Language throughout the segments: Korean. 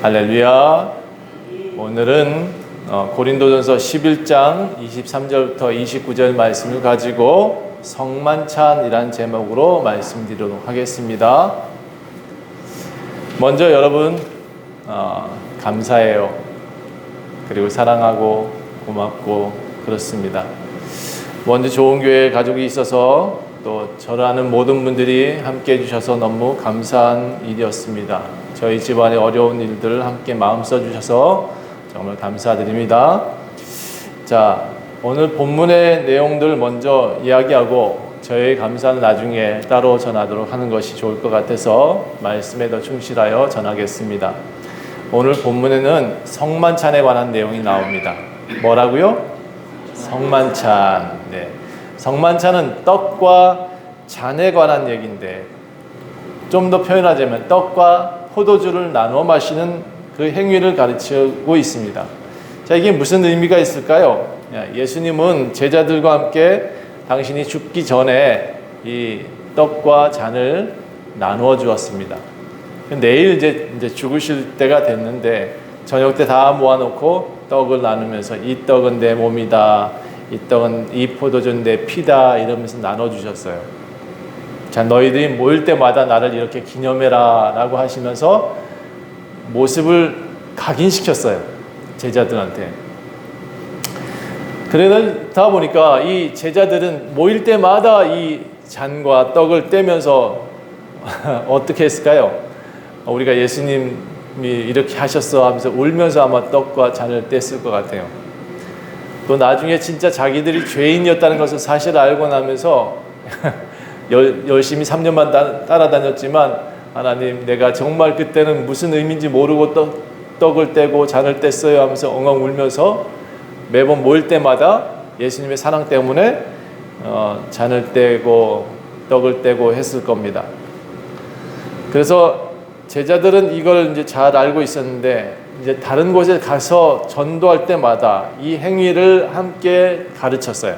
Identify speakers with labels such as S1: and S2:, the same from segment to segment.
S1: 할렐루야. 오늘은 고린도전서 11장 23절부터 29절 말씀을 가지고 성만찬이라는 제목으로 말씀드리도록 하겠습니다. 먼저 여러분 감사해요. 그리고 사랑하고 고맙고 그렇습니다. 먼저 좋은 교회 가족이 있어서 또 저를 아는 모든 분들이 함께 해주셔서 너무 감사한 일이었습니다. 저희 집안의 어려운 일들을 함께 마음 써주셔서 정말 감사드립니다. 자, 오늘 본문의 내용들 먼저 이야기하고 저희 감사는 나중에 따로 전하도록 하는 것이 좋을 것 같아서 말씀에 더 충실하여 전하겠습니다. 오늘 본문에는 성만찬에 관한 내용이 나옵니다. 뭐라고요? 성만찬. 네. 성만찬은 떡과 잔에 관한 얘기인데 좀 더 표현하자면 떡과 포도주를 나눠 마시는 그 행위를 가르치고 있습니다. 자, 이게 무슨 의미가 있을까요? 예수님은 제자들과 함께 당신이 죽기 전에 이 떡과 잔을 나누어 주었습니다. 내일 이제 죽으실 때가 됐는데 저녁 때 다 모아놓고 떡을 나누면서 이 떡은 내 몸이다, 이 떡은 이 포도주는 내 피다 이러면서 나눠주셨어요. 자, 너희들이 모일 때마다 나를 이렇게 기념해라 라고 하시면서 모습을 각인시켰어요. 제자들한테. 그러다 보니까 이 제자들은 모일 때마다 이 잔과 떡을 떼면서 어떻게 했을까요? 우리가 예수님이 이렇게 하셨어 하면서 울면서 아마 떡과 잔을 뗐을 것 같아요. 또 나중에 진짜 자기들이 죄인이었다는 것을 사실 알고 나면서 열심히 3년만 따라다녔지만 하나님, 내가 정말 그때는 무슨 의미인지 모르고 떡을 떼고 잔을 뗐어요 하면서 엉엉 울면서 매번 모일 때마다 예수님의 사랑 때문에 잔을 떼고 떡을 떼고 했을 겁니다. 그래서 제자들은 이걸 이제 잘 알고 있었는데 이제 다른 곳에 가서 전도할 때마다 이 행위를 함께 가르쳤어요.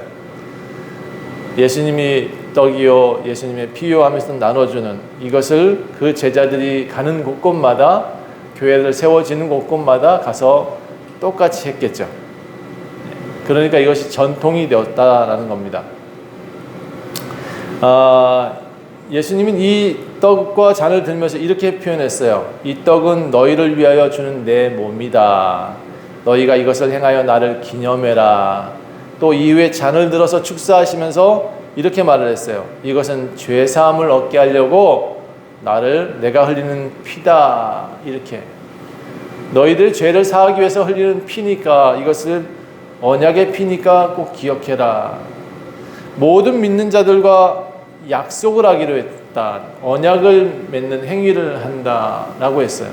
S1: 예수님이 떡이요 예수님의 피요 하면서 나눠주는 이것을 그 제자들이 가는 곳곳마다 교회를 세워지는 곳곳마다 가서 똑같이 했겠죠. 그러니까 이것이 전통이 되었다라는 겁니다. 예수님은 이 떡과 잔을 들면서 이렇게 표현했어요. 이 떡은 너희를 위하여 주는 내 몸이다. 너희가 이것을 행하여 나를 기념해라. 또 이후에 잔을 들어서 축사하시면서 이렇게 말을 했어요. 이것은 죄사함을 얻게 하려고 내가 흘리는 피다. 이렇게. 너희들 죄를 사하기 위해서 흘리는 피니까 이것을 언약의 피니까 꼭 기억해라. 모든 믿는 자들과 약속을 하기로 했다. 언약을 맺는 행위를 한다라고 했어요.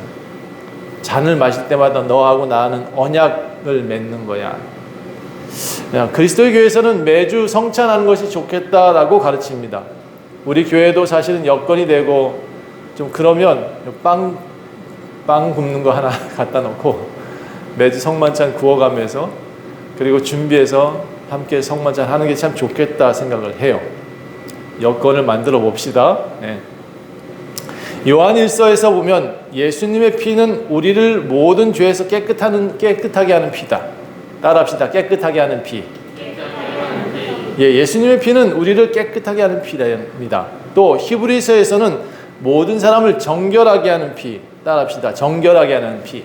S1: 잔을 마실 때마다 너하고 나는 언약을 맺는 거야. 그리스도의 교회에서는 매주 성찬하는 것이 좋겠다라고 가르칩니다. 우리 교회도 사실은 여건이 되고 좀 그러면 빵 굽는 거 하나 갖다 놓고 매주 성만찬 구워가면서 그리고 준비해서 함께 성만찬 하는 게 참 좋겠다 생각을 해요. 여건을 만들어 봅시다. 네. 요한일서에서 보면 예수님의 피는 우리를 모든 죄에서 깨끗하게 하는 피다. 따라합시다. 깨끗하게 하는 피. 예, 예수님의 피는 우리를 깨끗하게 하는 피입니다. 또 히브리서에서는 모든 사람을 정결하게 하는 피. 따라합시다. 정결하게 하는 피.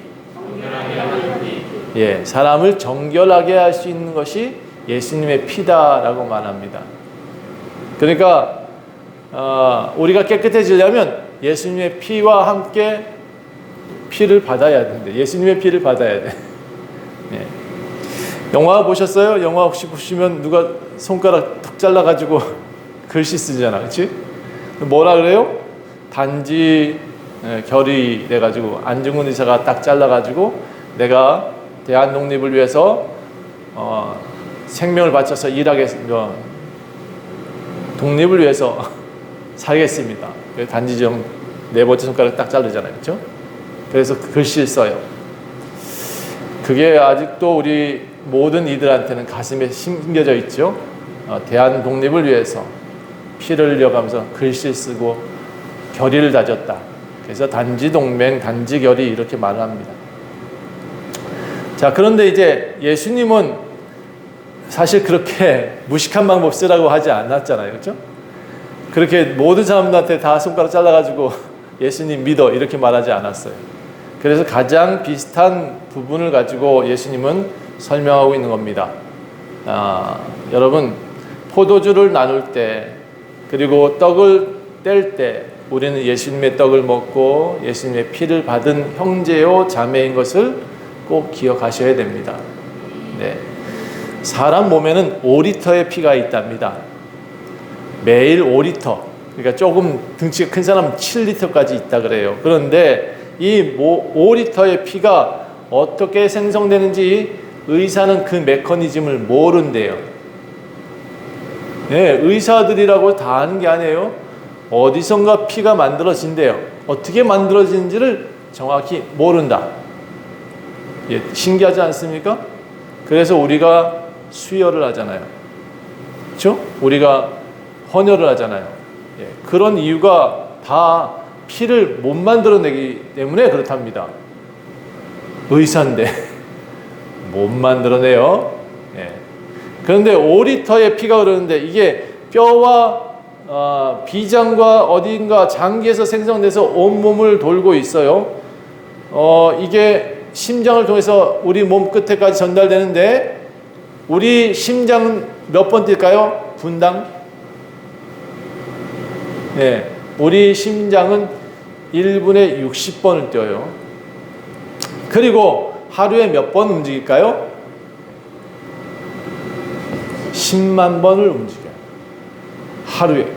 S1: 예, 사람을 정결하게 할 수 있는 것이 예수님의 피다라고 말합니다. 그러니까 우리가 깨끗해지려면 예수님의 피와 함께 피를 받아야 되는데 예수님의 피를 받아야 돼. 예. 영화 보셨어요? 영화 혹시 보시면 누가 손가락 턱 잘라가지고 글씨 쓰잖아, 그렇지? 뭐라 그래요? 단지 결의 돼가지고 안중근 의사가 딱 잘라가지고 내가 대한 독립을 위해서 생명을 바쳐서 독립을 위해서 살겠습니다. 단지정 네 번째 손가락 딱 자르잖아요, 그렇죠? 그래서 글씨를 써요. 그게 아직도 우리 모든 이들한테는 가슴에 심겨져 있죠. 대한 독립을 위해서 피를 흘려가면서 글씨 쓰고 결의를 다졌다. 그래서 단지 동맹, 단지 결의 이렇게 말을 합니다. 자, 그런데 이제 예수님은 사실 그렇게 무식한 방법 쓰라고 하지 않았잖아요. 그렇죠? 그렇게 모든 사람들한테 다 손가락 잘라가지고 예수님 믿어 이렇게 말하지 않았어요. 그래서 가장 비슷한 부분을 가지고 예수님은 설명하고 있는 겁니다. 여러분, 포도주를 나눌 때 그리고 떡을 뗄 때 우리는 예수님의 떡을 먹고 예수님의 피를 받은 형제요 자매인 것을 꼭 기억하셔야 됩니다. 네. 사람 몸에는 5리터의 피가 있답니다. 매일 5리터. 그러니까 조금 등치가 큰 사람은 7리터까지 있다 그래요. 그런데 이 5리터의 피가 어떻게 생성되는지 의사는 그 메커니즘을 모른대요. 네, 의사들이라고 다 아는 게 아니에요. 어디선가 피가 만들어진대요. 어떻게 만들어지는지를 정확히 모른다. 예, 신기하지 않습니까? 그래서 우리가 수혈을 하잖아요. 그렇죠? 우리가 헌혈을 하잖아요. 예, 그런 이유가 다 피를 못 만들어내기 때문에 그렇답니다. 의사인데 못 만들어내요. 예. 그런데 5리터의 피가 흐르는데 이게 뼈와 비장과 어딘가 장기에서 생성돼서 온몸을 돌고 있어요. 이게 심장을 통해서 우리 몸 끝에까지 전달되는데 우리 심장은 몇 번 뛸까요? 분당? 네, 우리 심장은 1분에 60번을 뛰어요. 그리고 하루에 몇 번 움직일까요? 10만 번을 움직여요. 하루에.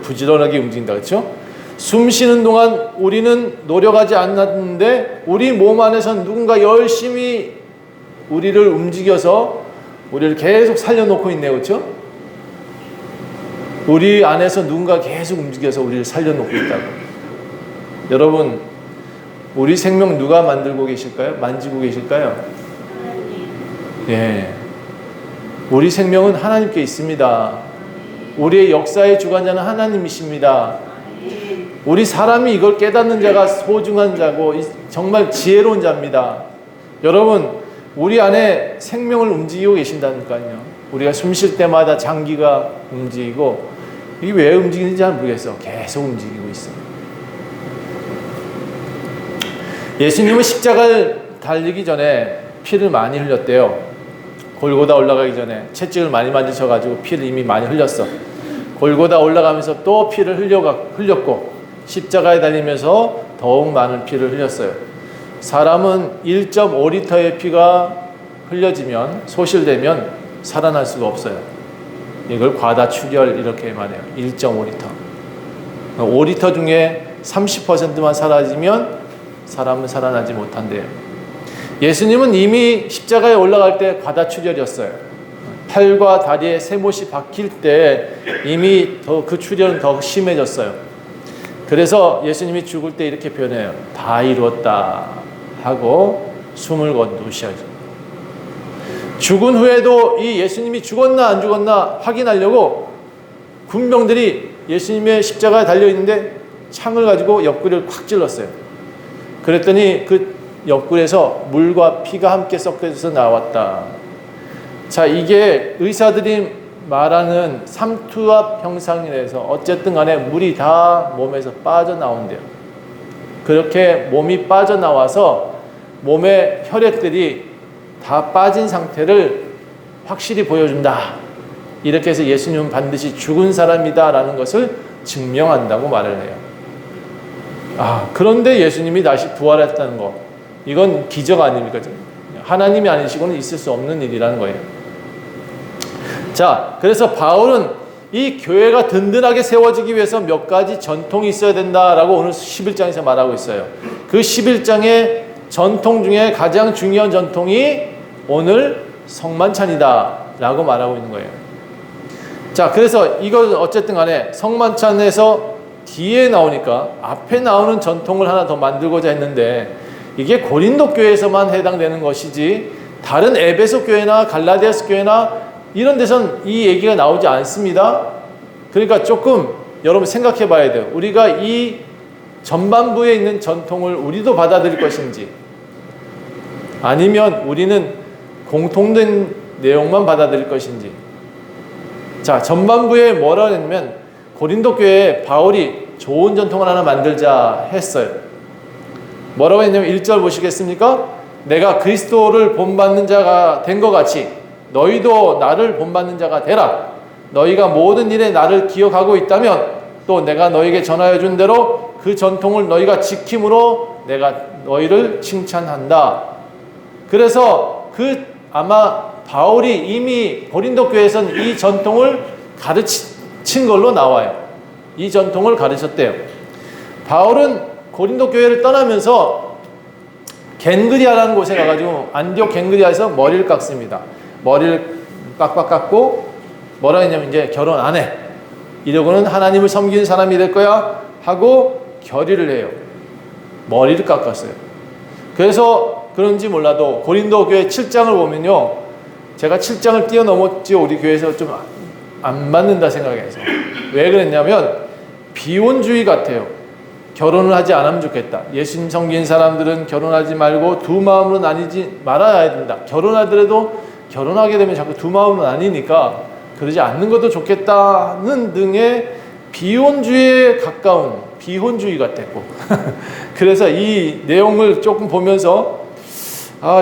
S1: 부지런하게 움직인다. 그렇죠? 숨 쉬는 동안 우리는 노력하지 않았는데 우리 몸 안에서 누군가 열심히 우리를 움직여서 우리를 계속 살려놓고 있네요. 그렇죠? 우리 안에서 누군가 계속 움직여서 우리를 살려놓고 있다고. 여러분, 우리 생명 누가 만들고 계실까요? 만지고 계실까요? 예. 우리 생명은 하나님께 있습니다. 우리의 역사의 주관자는 하나님이십니다. 우리 사람이 이걸 깨닫는 자가 소중한 자고 정말 지혜로운 자입니다. 여러분, 우리 안에 생명을 움직이고 계신다니까요. 우리가 숨 쉴 때마다 장기가 움직이고 이게 왜 움직이는지 잘 모르겠어. 계속 움직이고 있어요. 예수님은 십자가를 달리기 전에 피를 많이 흘렸대요. 골고다 올라가기 전에 채찍을 많이 만지셔가지고 피를 이미 많이 흘렸어. 골고다 올라가면서 또 피를 흘렸고 십자가에 달리면서 더욱 많은 피를 흘렸어요. 사람은 1.5리터의 피가 흘려지면 소실되면 살아날 수가 없어요. 이걸 과다출혈 이렇게 말해요. 1.5리터. 5리터 중에 30%만 사라지면 사람은 살아나지 못한대요. 예수님은 이미 십자가에 올라갈 때 과다출혈이었어요. 팔과 다리에 쇠못이 박힐 때 이미 그 출혈은 더 심해졌어요. 그래서 예수님이 죽을 때 이렇게 표현해요. 다 이루었다 하고 숨을 거두시죠. 죽은 후에도 이 예수님이 죽었나 안 죽었나 확인하려고 군병들이 예수님의 십자가에 달려있는데 창을 가지고 옆구리를 콱 찔렀어요. 그랬더니 그 옆구리에서 물과 피가 함께 섞여서 나왔다. 자, 이게 의사들이 말하는 삼투압 형상이라서 어쨌든 간에 물이 다 몸에서 빠져나온대요. 그렇게 몸이 빠져나와서 몸의 혈액들이 다 빠진 상태를 확실히 보여준다. 이렇게 해서 예수님은 반드시 죽은 사람이다 라는 것을 증명한다고 말을 해요. 그런데 예수님이 다시 부활했다는 거, 이건 기적 아닙니까? 하나님이 아니시고는 있을 수 없는 일이라는 거예요. 자, 그래서 바울은 이 교회가 든든하게 세워지기 위해서 몇 가지 전통이 있어야 된다라고 오늘 11장에서 말하고 있어요. 그 11장의 전통 중에 가장 중요한 전통이 오늘 성만찬이다 라고 말하고 있는 거예요. 자, 그래서 이거 어쨌든 간에 성만찬에서 뒤에 나오니까 앞에 나오는 전통을 하나 더 만들고자 했는데 이게 고린도 교회에서만 해당되는 것이지 다른 에베소 교회나 갈라디아스 교회나 이런 데선 이 얘기가 나오지 않습니다. 그러니까 조금 여러분 생각해 봐야 돼요. 우리가 이 전반부에 있는 전통을 우리도 받아들일 것인지, 아니면 우리는 공통된 내용만 받아들일 것인지. 자, 전반부에 뭐라 했냐면 고린도 교회에 바울이 좋은 전통을 하나 만들자 했어요. 뭐라고 했냐면 1절 보시겠습니까? 내가 그리스도를 본받는 자가 된 것 같이 너희도 나를 본받는 자가 되라. 너희가 모든 일에 나를 기억하고 있다면 또 내가 너희에게 전하여 준 대로 그 전통을 너희가 지킴으로 내가 너희를 칭찬한다. 그래서 아마 바울이 이미 고린도 교회에서는 이 전통을 가르친 걸로 나와요. 이 전통을 가르쳤대요. 바울은 고린도 교회를 떠나면서 겐그리아라는 곳에 가가지고 안디옥 겐그리아에서 머리를 깎습니다. 머리를 빡빡 깎고 뭐라 했냐면 이제 결혼 안 해. 이러고는 하나님을 섬기는 사람이 될 거야 하고 결의를 해요. 머리를 깎았어요. 그래서 그런지 몰라도 고린도 교회 7장을 보면요, 제가 7장을 뛰어넘었죠. 우리 교회에서 좀 안 맞는다 생각해서. 왜 그랬냐면 비혼주의 같아요. 결혼을 하지 않으면 좋겠다. 예수님 섬기는 사람들은 결혼하지 말고 두 마음으로 나뉘지 말아야 된다. 결혼하더라도 결혼하게 되면 자꾸 두 마음으로 나뉘니까 그러지 않는 것도 좋겠다는 등의 비혼주의에 가까운 비혼주의 같았고 그래서 이 내용을 조금 보면서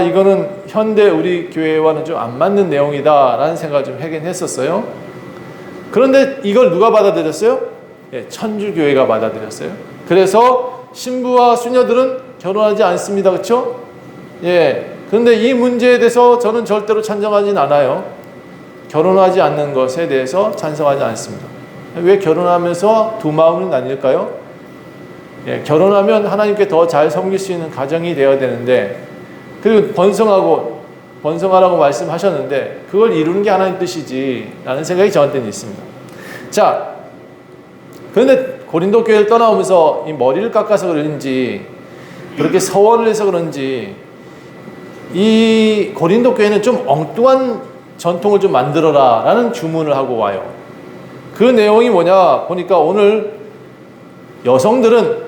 S1: 이거는 현대 우리 교회와는 좀 안 맞는 내용이다 라는 생각을 좀 하긴 했었어요. 그런데 이걸 누가 받아들였어요? 천주교회가 받아들였어요. 그래서 신부와 수녀들은 결혼하지 않습니다. 그렇죠? 그런데 이 문제에 대해서 저는 절대로 찬성하진 않아요. 결혼하지 않는 것에 대해서 찬성하지 않습니다. 왜 결혼하면서 두 마음을 나뉠까요? 결혼하면 하나님께 더 잘 섬길 수 있는 가정이 되어야 되는데, 그리고 번성하라고 말씀하셨는데 그걸 이루는 게 하나님 뜻이지 라는 생각이 저한테는 있습니다. 자, 그런데 고린도 교회를 떠나오면서 이 머리를 깎아서 그런지 그렇게 서원을 해서 그런지 이 고린도 교회는 좀 엉뚱한 전통을 좀 만들어라 라는 주문을 하고 와요. 그 내용이 뭐냐 보니까 오늘 여성들은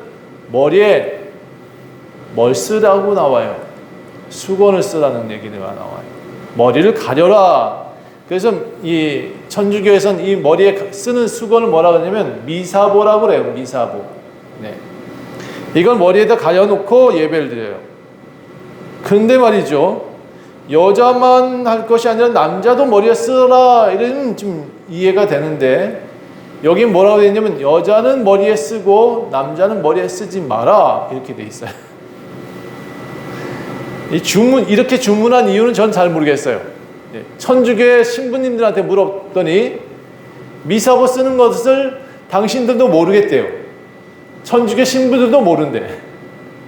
S1: 머리에 뭘 쓰라고 나와요. 수건을 쓰라는 얘기가 나와요. 머리를 가려라. 그래서 이 천주교에서는 이 머리에 쓰는 수건을 뭐라 그러냐면 미사보라고 그래요. 미사보. 이걸 머리에다 가려놓고 예배를 드려요. 근데 말이죠, 여자만 할 것이 아니라 남자도 머리에 쓰라 이런 좀 이해가 되는데, 여기 뭐라고 되어 있냐면 여자는 머리에 쓰고 남자는 머리에 쓰지 마라 이렇게 돼 있어요. 이렇게 주문한 이유는 전 잘 모르겠어요. 천주교의 신부님들한테 물었더니 미사보 쓰는 것을 당신들도 모르겠대요. 천주교 신부들도 모른대.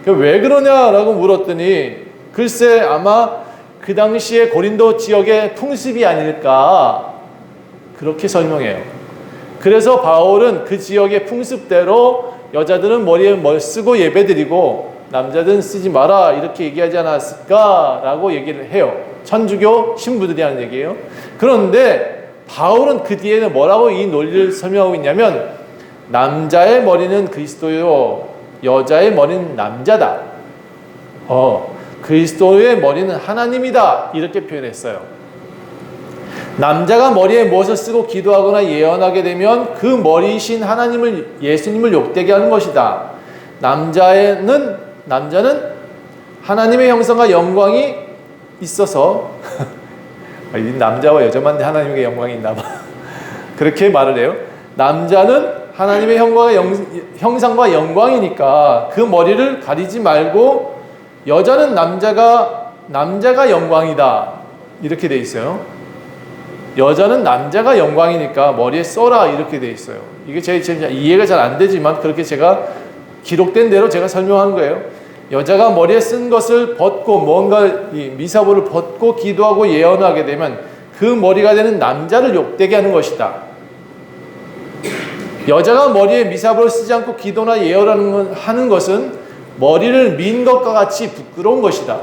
S1: 왜 그러냐라고 물었더니 글쎄 아마 그 당시에 고린도 지역의 풍습이 아닐까 그렇게 설명해요. 그래서 바울은 그 지역의 풍습대로 여자들은 머리에 뭘 쓰고 예배드리고 남자들은 쓰지 마라 이렇게 얘기하지 않았을까라고 얘기를 해요. 천주교 신부들이 하는 얘기예요. 그런데 바울은 그 뒤에는 뭐라고 이 논리를 설명하고 있냐면 남자의 머리는 그리스도요 여자의 머리는 남자다. 그리스도의 머리는 하나님이다 이렇게 표현했어요. 남자가 머리에 무엇을 쓰고 기도하거나 예언하게 되면 그 머리이신 예수님을 욕되게 하는 것이다. 남자는 하나님의 형상과 영광이 있어서 남자와 여자만 하나님의 영광이 있나 봐. 그렇게 말을 해요. 남자는 하나님의 형상과 영광이니까 그 머리를 가리지 말고 여자는 남자가 영광이다 이렇게 돼 있어요. 여자는 남자가 영광이니까 머리에 써라 이렇게 돼 있어요. 이게 제 이해가 잘 안 되지만 그렇게 제가 기록된 대로 제가 설명한 거예요. 여자가 머리에 쓴 것을 벗고 뭔가 이 미사보를 벗고 기도하고 예언하게 되면 그 머리가 되는 남자를 욕되게 하는 것이다. 여자가 머리에 미사보를 쓰지 않고 기도나 예언하는 것은 머리를 민 것과 같이 부끄러운 것이다.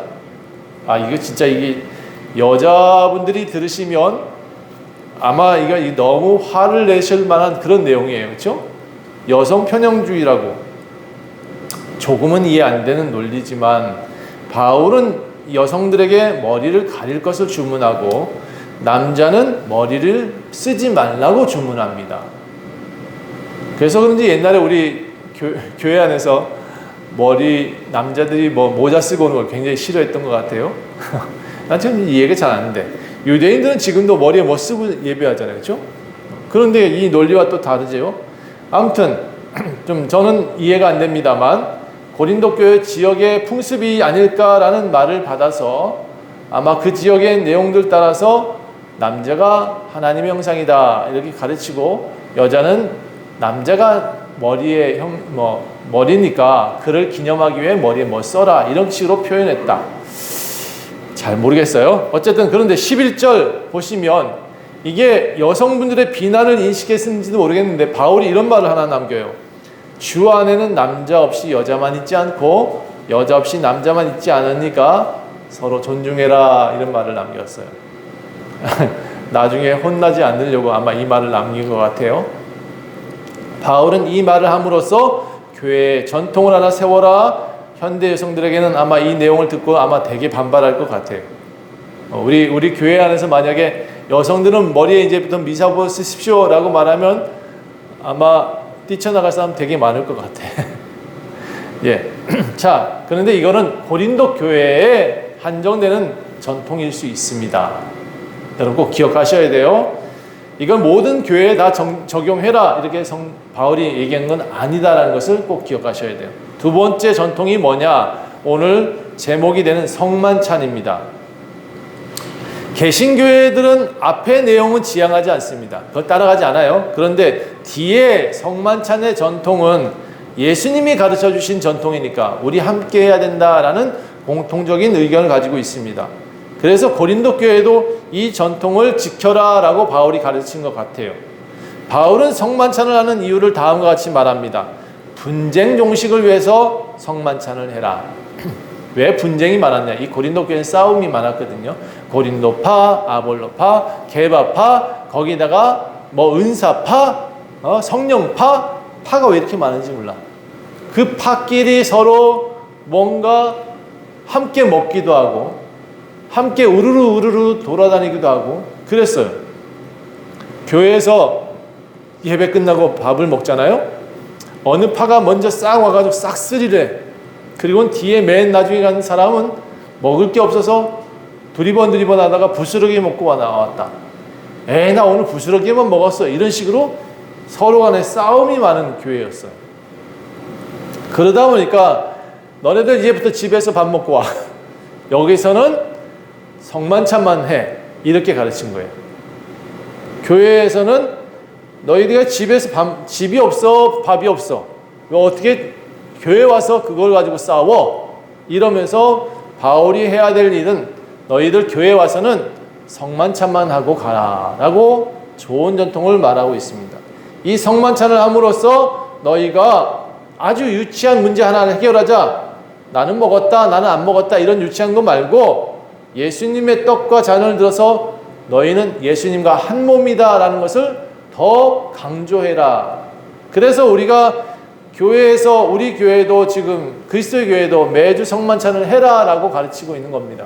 S1: 이게 여자분들이 들으시면 아마 이거 너무 화를 내실 만한 그런 내용이에요. 그렇죠? 여성 편향주의라고. 조금은 이해 안 되는 논리지만 바울은 여성들에게 머리를 가릴 것을 주문하고 남자는 머리를 쓰지 말라고 주문합니다. 그래서 그런지 옛날에 우리 교회 안에서 남자들이 모자 쓰고 오는 걸 굉장히 싫어했던 것 같아요. 난 지금 이해가 잘 안 돼. 유대인들은 지금도 머리에 뭐 쓰고 예배하잖아요. 그렇죠? 그런데 이 논리와 또 다르죠. 아무튼 좀 저는 이해가 안 됩니다만 고린도 교회 지역의 풍습이 아닐까라는 말을 받아서 아마 그 지역의 내용들 따라서 남자가 하나님의 형상이다 이렇게 가르치고 여자는 남자가 머리니까 그를 기념하기 위해 머리에 뭐 써라 이런 식으로 표현했다. 잘 모르겠어요. 어쨌든 그런데 11절 보시면 이게 여성분들의 비난을 인식했는지도 모르겠는데 바울이 이런 말을 하나 남겨요. 주 안에는 남자 없이 여자만 있지 않고 여자 없이 남자만 있지 않으니까 서로 존중해라 이런 말을 남겼어요. 나중에 혼나지 않으려고 아마 이 말을 남긴 것 같아요. 바울은 이 말을 함으로써 교회의 전통을 하나 세워라. 현대 여성들에게는 아마 이 내용을 듣고 아마 되게 반발할 것 같아요. 우리 교회 안에서 만약에 여성들은 머리에 이제부터 미사부 쓰십시오라고 말하면 아마 뛰쳐나갈 사람 되게 많을 것 같아. 예. 자, 그런데 이거는 고린도 교회에 한정되는 전통일 수 있습니다. 여러분 꼭 기억하셔야 돼요. 이건 모든 교회에 다 적용해라 이렇게 바울이 얘기한 건 아니다라는 것을 꼭 기억하셔야 돼요. 두 번째 전통이 뭐냐? 오늘 제목이 되는 성만찬입니다. 개신교회들은 앞의 내용은 지향하지 않습니다. 그걸 따라가지 않아요. 그런데 뒤에 성만찬의 전통은 예수님이 가르쳐 주신 전통이니까 우리 함께 해야 된다라는 공통적인 의견을 가지고 있습니다. 그래서 고린도 교회도 이 전통을 지켜라 라고 바울이 가르친 것 같아요. 바울은 성만찬을 하는 이유를 다음과 같이 말합니다. 분쟁 종식을 위해서 성만찬을 해라. 왜 분쟁이 많았냐? 이 고린도 교회는 싸움이 많았거든요. 고린도파, 아볼로파, 게바파, 거기다가 은사파, 성령파, 파가 왜 이렇게 많은지 몰라. 그 파끼리 서로 뭔가 함께 먹기도 하고 함께 우르르 돌아다니기도 하고 그랬어요. 교회에서 예배 끝나고 밥을 먹잖아요. 어느 파가 먼저 싹 와가지고 싹 쓸이래. 그리고 뒤에 맨 나중에 간 사람은 먹을 게 없어서 두리번 하다가 부스러기 먹고 나왔다. 나 오늘 부스러기만 먹었어. 이런 식으로 서로 간에 싸움이 많은 교회였어요. 그러다 보니까 너네들 이제부터 집에서 밥 먹고 와. 여기서는 성만찬만 해. 이렇게 가르친 거예요. 교회에서는 너희들이 집에서 집이 없어, 밥이 없어. 어떻게 교회 와서 그걸 가지고 싸워? 이러면서 바울이 해야 될 일은 너희들 교회 와서는 성만찬만 하고 가라 라고 좋은 전통을 말하고 있습니다. 이 성만찬을 함으로써 너희가 아주 유치한 문제 하나를 해결하자. 나는 먹었다, 나는 안 먹었다 이런 유치한 거 말고 예수님의 떡과 잔을 들어서 너희는 예수님과 한 몸이다 라는 것을 더 강조해라. 그래서 우리가 교회에서 우리 교회도 지금 그리스도의 교회도 매주 성만찬을 해라 라고 가르치고 있는 겁니다.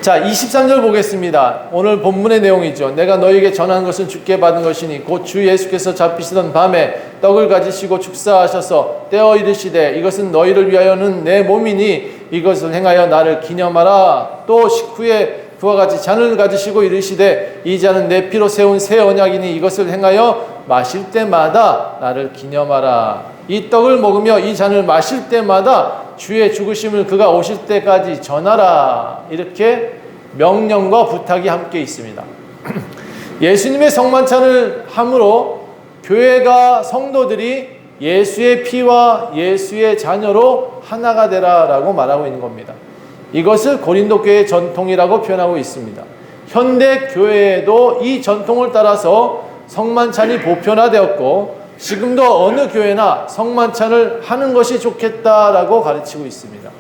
S1: 자, 23절 보겠습니다. 오늘 본문의 내용이죠. 내가 너희에게 전한 것은 주께 받은 것이니 곧 주 예수께서 잡히시던 밤에 떡을 가지시고 축사하셔서 떼어 이르시되 이것은 너희를 위하여는 내 몸이니 이것을 행하여 나를 기념하라. 또 식후에 그와 같이 잔을 가지시고 이르시되 이 잔은 내 피로 세운 새 언약이니 이것을 행하여 마실 때마다 나를 기념하라. 이 떡을 먹으며 이 잔을 마실 때마다 주의 죽으심을 그가 오실 때까지 전하라. 이렇게 명령과 부탁이 함께 있습니다. 예수님의 성만찬을 함으로 교회가 성도들이 예수의 피와 예수의 자녀로 하나가 되라라고 말하고 있는 겁니다. 이것을 고린도 교회의 전통이라고 표현하고 있습니다. 현대 교회에도 이 전통을 따라서 성만찬이 보편화되었고 지금도 어느 교회나 성만찬을 하는 것이 좋겠다라고 가르치고 있습니다.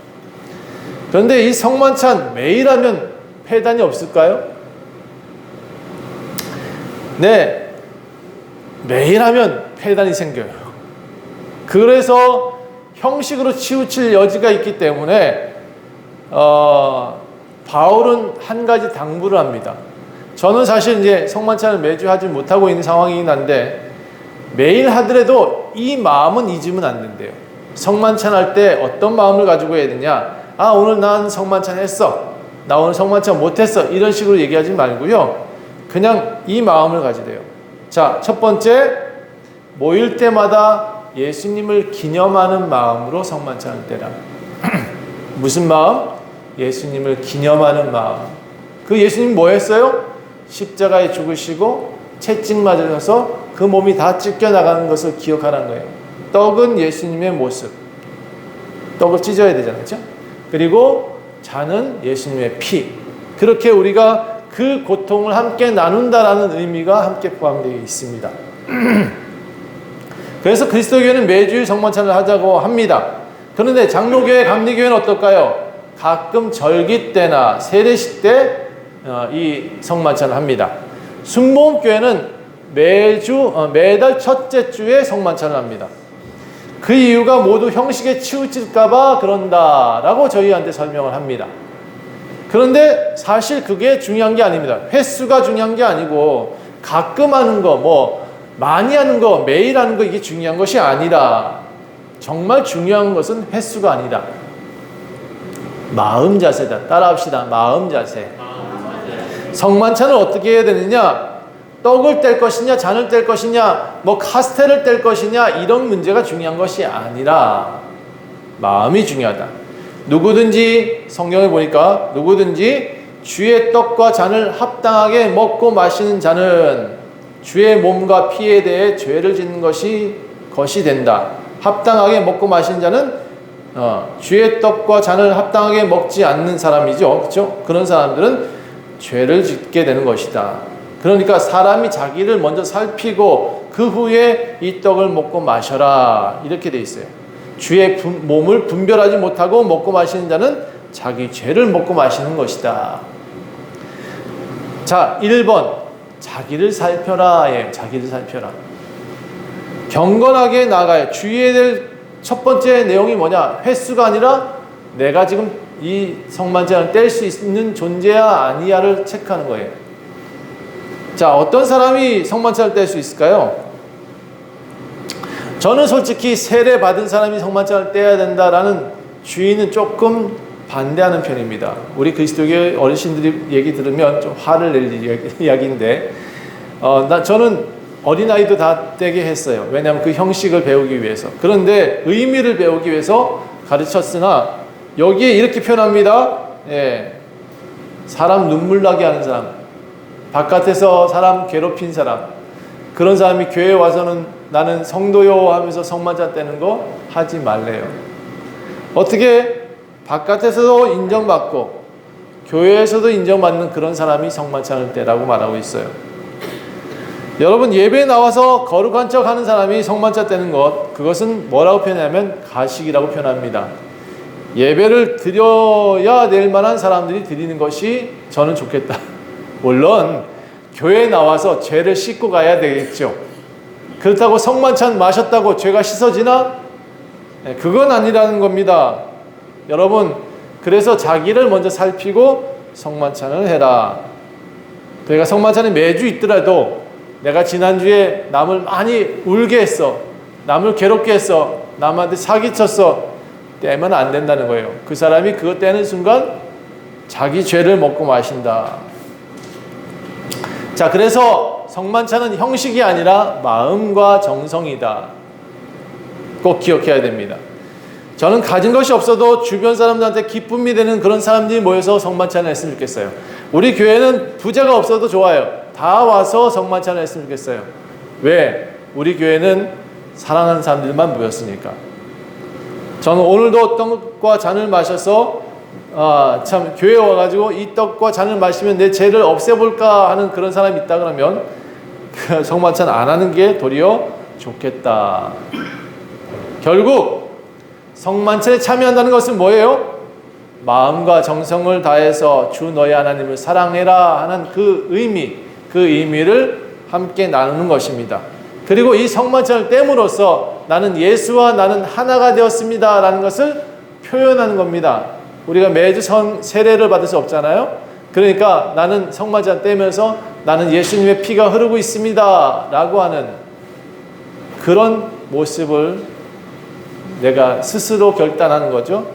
S1: 그런데 이 성만찬 매일 하면 폐단이 없을까요? 네, 매일 하면 폐단이 생겨요. 그래서 형식으로 치우칠 여지가 있기 때문에 바울은 한 가지 당부를 합니다. 저는 사실 이제 성만찬을 매주 하지 못하고 있는 상황이긴 한데 매일 하더라도 이 마음은 잊으면 안 된대요. 성만찬 할 때 어떤 마음을 가지고 해야 되냐? 아, 오늘 난 성만찬 했어. 나 오늘 성만찬 못했어. 이런 식으로 얘기하지 말고요. 그냥 이 마음을 가지래요. 자, 첫 번째, 모일 때마다 예수님을 기념하는 마음으로 성만찬을 때라. 무슨 마음? 예수님을 기념하는 마음. 그 예수님 뭐 했어요? 십자가에 죽으시고 채찍 맞으셔서 그 몸이 다 찢겨나가는 것을 기억하라는 거예요. 떡은 예수님의 모습. 떡을 찢어야 되잖아요. 그렇죠? 그리고 잔은 예수님의 피. 그렇게 우리가 그 고통을 함께 나눈다라는 의미가 함께 포함되어 있습니다. 그래서 그리스도교회는 매주일 성만찬을 하자고 합니다. 그런데 장로교회, 감리교회는 어떨까요? 가끔 절기 때나 세례식 때 이 성만찬을 합니다. 순복음교회는 매달 첫째 주에 성만찬을 합니다. 그 이유가 모두 형식에 치우칠까봐 그런다라고 저희한테 설명을 합니다. 그런데 사실 그게 중요한 게 아닙니다. 횟수가 중요한 게 아니고 가끔 하는 거, 뭐 많이 하는 거, 매일 하는 거, 이게 중요한 것이 아니라 정말 중요한 것은 횟수가 아니다. 마음 자세다. 따라합시다. 마음 자세. 성만찬을 어떻게 해야 되느냐? 떡을 뗄 것이냐, 잔을 뗄 것이냐, 뭐 카스텔을 뗄 것이냐, 이런 문제가 중요한 것이 아니라 마음이 중요하다. 누구든지, 성경에 보니까 누구든지 주의 떡과 잔을 합당하게 먹고 마시는 자는 주의 몸과 피에 대해 죄를 짓는 것이 된다. 합당하게 먹고 마시는 자는 주의 떡과 잔을 합당하게 먹지 않는 사람이죠. 그렇죠? 그런 사람들은 죄를 짓게 되는 것이다. 그러니까 사람이 자기를 먼저 살피고 그 후에 이 떡을 먹고 마셔라. 이렇게 돼 있어요. 주의 몸을 분별하지 못하고 먹고 마시는 자는 자기 죄를 먹고 마시는 것이다. 자, 1번. 자기를 살펴라. 예, 자기를 살펴라. 경건하게 나가요. 주의해야 될 첫 번째 내용이 뭐냐? 횟수가 아니라 내가 지금 이 성만찬을 뗄 수 있는 존재야 아니야를 체크하는 거예요. 자, 어떤 사람이 성만찬을 뗄 수 있을까요? 저는 솔직히 세례 받은 사람이 성만찬을 떼야 된다라는 주의는 조금 반대하는 편입니다. 우리 그리스도교 어르신들이 얘기 들으면 좀 화를 낼 이야기인데 저는 어린아이도 다 떼게 했어요. 왜냐하면 그 형식을 배우기 위해서. 그런데 의미를 배우기 위해서 가르쳤으나 여기에 이렇게 표현합니다. 예, 사람 눈물 나게 하는 사람, 바깥에서 사람 괴롭힌 사람, 그런 사람이 교회에 와서는 나는 성도요 하면서 성만찬 떼는 거 하지 말래요. 어떻게 바깥에서도 인정받고 교회에서도 인정받는 그런 사람이 성만찬을 떼라고 말하고 있어요. 여러분, 예배에 나와서 거룩한 척 하는 사람이 성만찬 떼는 것, 그것은 뭐라고 표현하면 가식이라고 표현합니다. 예배를 드려야 될 만한 사람들이 드리는 것이 저는 좋겠다. 물론 교회에 나와서 죄를 씻고 가야 되겠죠. 그렇다고 성만찬 마셨다고 죄가 씻어지나? 그건 아니라는 겁니다. 여러분, 그래서 자기를 먼저 살피고 성만찬을 해라. 그러니까 성만찬이 매주 있더라도 내가 지난주에 남을 많이 울게 했어, 남을 괴롭게 했어, 남한테 사기쳤어, 떼면 안 된다는 거예요. 그 사람이 그거 떼는 순간 자기 죄를 먹고 마신다. 자, 그래서 성만찬은 형식이 아니라 마음과 정성이다. 꼭 기억해야 됩니다. 저는 가진 것이 없어도 주변 사람들한테 기쁨이 되는 그런 사람들이 모여서 성만찬을 했으면 좋겠어요. 우리 교회는 부자가 없어도 좋아요. 다 와서 성만찬을 했으면 좋겠어요. 왜? 우리 교회는 사랑하는 사람들만 모였으니까. 저는 오늘도 떡과 잔을 마셔서 참 교회에 와가지고 이 떡과 잔을 마시면 내 죄를 없애볼까 하는 그런 사람이 있다 그러면 그 성만찬 안 하는 게 도리어 좋겠다. 결국 성만찬에 참여한다는 것은 뭐예요? 마음과 정성을 다해서 주 너희 하나님을 사랑해라 하는 그 의미를 함께 나누는 것입니다. 그리고 이 성만찬을 땜으로써 나는 예수와 나는 하나가 되었습니다 라는 것을 표현하는 겁니다. 우리가 매주 세례를 받을 수 없잖아요. 그러니까 나는 성만찬 떼면서 나는 예수님의 피가 흐르고 있습니다 라고 하는 그런 모습을 내가 스스로 결단하는 거죠.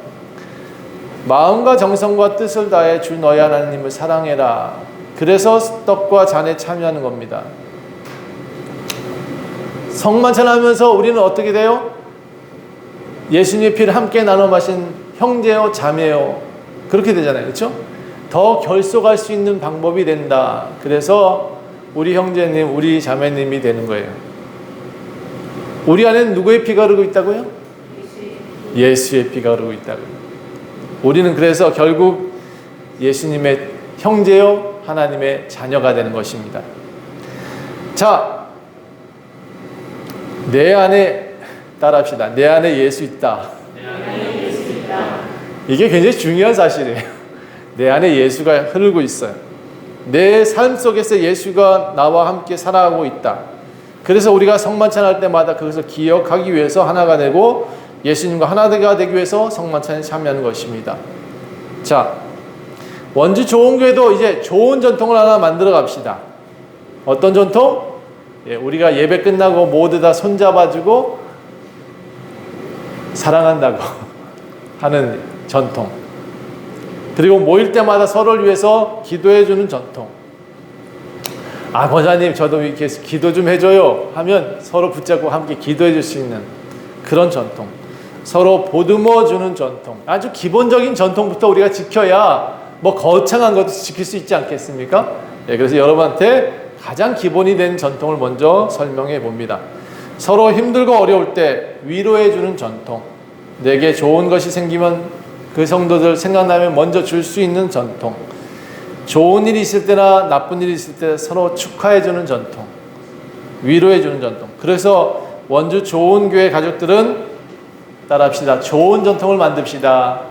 S1: 마음과 정성과 뜻을 다해 주 너희 하나님을 사랑해라. 그래서 떡과 잔에 참여하는 겁니다. 성만찬 하면서 우리는 어떻게 돼요? 예수님의 피를 함께 나눠 마신 형제요 자매요 그렇게 되잖아요. 그렇죠? 더 결속할 수 있는 방법이 된다. 그래서 우리 형제님, 우리 자매님이 되는 거예요. 우리 안에는 누구의 피가 흐르고 있다고요? 예수의 피가 흐르고 있다고요. 우리는 그래서 결국 예수님의 형제요 하나님의 자녀가 되는 것입니다. 자, 내 안에 따라합시다. 내 안에 예수 있다. 이게 굉장히 중요한 사실이에요. 내 안에 예수가 흐르고 있어요. 내 삶 속에서 예수가 나와 함께 살아가고 있다. 그래서 우리가 성만찬 할 때마다 그것을 기억하기 위해서 하나가 되고 예수님과 하나가 되기 위해서 성만찬에 참여하는 것입니다. 자, 원주 좋은교회도 이제 좋은 전통을 하나 만들어 갑시다. 어떤 전통? 우리가 예배 끝나고 모두 다 손잡아주고 사랑한다고 하는 전통. 그리고 모일 때마다 서로를 위해서 기도해주는 전통. 아, 권사님 저도 이렇게 기도 좀 해줘요 하면 서로 붙잡고 함께 기도해줄 수 있는 그런 전통. 서로 보듬어주는 전통. 아주 기본적인 전통부터 우리가 지켜야 뭐 거창한 것도 지킬 수 있지 않겠습니까? 그래서 여러분한테 가장 기본이 된 전통을 먼저 설명해 봅니다. 서로 힘들고 어려울 때 위로해주는 전통. 내게 좋은 것이 생기면 그 성도들 생각나면 먼저 줄 수 있는 전통. 좋은 일이 있을 때나 나쁜 일이 있을 때 서로 축하해주는 전통. 위로해주는 전통. 그래서 원주 좋은 교회 가족들은 따라합시다. 좋은 전통을 만듭시다.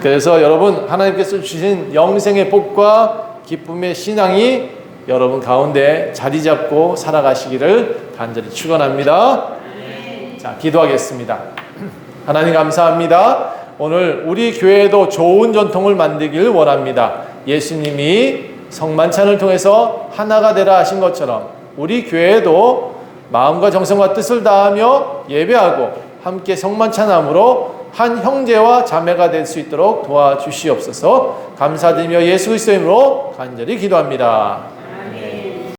S1: 그래서 여러분 하나님께서 주신 영생의 복과 기쁨의 신앙이 여러분 가운데 자리 잡고 살아가시기를 간절히 축원합니다. 자, 기도하겠습니다. 하나님 감사합니다. 오늘 우리 교회에도 좋은 전통을 만들길 원합니다. 예수님이 성만찬을 통해서 하나가 되라 하신 것처럼 우리 교회에도 마음과 정성과 뜻을 다하며 예배하고 함께 성만찬함으로 한 형제와 자매가 될 수 있도록 도와주시옵소서. 감사드리며 예수 그리스도의 이름으로 간절히 기도합니다.